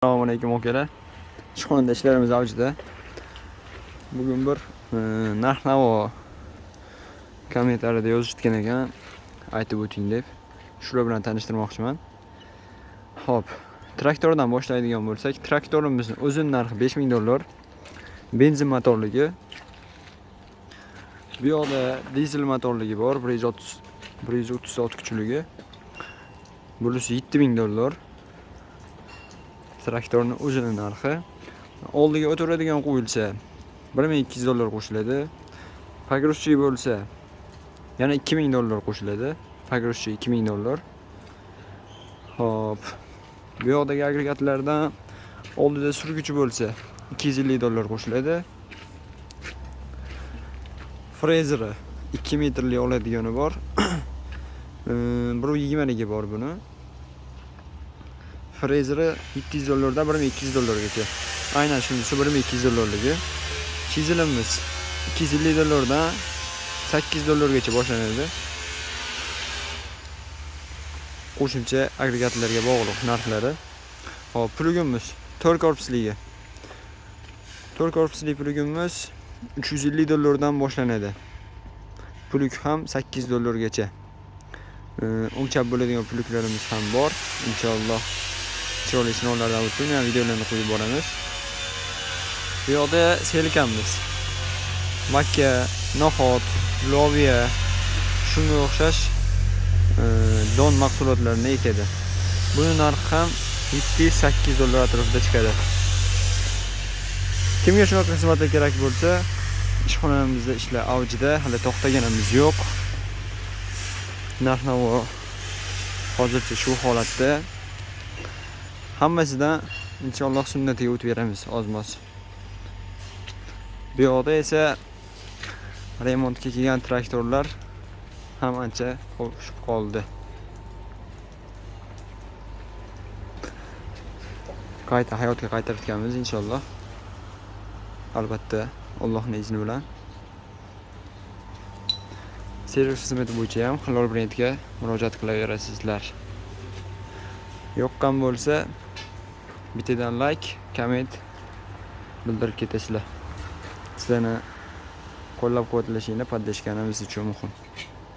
Assalomu alaykum akalar. Ishxonada ishlarimiz avjida. Bugun bir narx-navo kommentariyada yozishgan ekan, aytib o'ting deb. Shular bilan tanishtirmoqchiman. Xo'p, traktordan boshlaydigan bo'lsak, traktorimizning o'zini narxi $5000. Benzin motorligi. Bu yoqda dizel motorligi bor, 130 ot kuchligi. Bunisi $7000. Traktorning o'zini narxi. Oldiga o'tiradigan qo'yilsa $1200 qo'shiladi. Pogruzchi bo'lsa yana $2000 qo'shiladi. Pogruzchi $2000. Hop. Bu yoqdagi agregatlardan oldida surguchi bo'lsa $250 qo'shiladi. Frezeri 2 metrli oladigani bor. 120 ligi bor buni. Frezeri $700 dan $1200 gacha. Aynan shunisi $1200 ligi. Chizilimiz $250 dan $800 gacha boshlanadi. Qo'shimcha agregatlarga bog'liq narxlari. Hop, plugimiz 4 korpusligi. 4 korpusli plugimiz $350 dan boshlanadi. Plug ham $800 gacha. O'lchab bo'ladigan pluglarimiz ham bor. Inshaalloh chiroyli sinovlardan o'tib, yana videolarni qo'yib boramiz. Bu yoqda selkamiz. Makka, nohot, loviya, shunga o'xshash don mahsulotlarini ekadi. Buni narxi ham $700-800 atrofida chiqadi. Kimga shunaqa xizmatlar kerak bo'lsa, ishxonamizda ishlar avjida, hali to'xtaganimiz yo'q. Narx-navo hozircha shu holatda. Hammasidan inshaalloh sunnatiga o'tib beramiz oz-moz. Bu yoqda esa remontga kelgan traktorlar ham ancha qo'shib qoldi. Qayta hayotga qaytarib inshaalloh. Albatta, Allohning izni bilan. Servis xizmati bo'yicha ham Hilol brendga murojaat qilaverasizlar. Yoqqan bo'lsa, bittadan like, komment bildirib ketasizlar. Sizlarni qo'llab-quvvatlashinglar, poddeshkanimiz uchun muhim.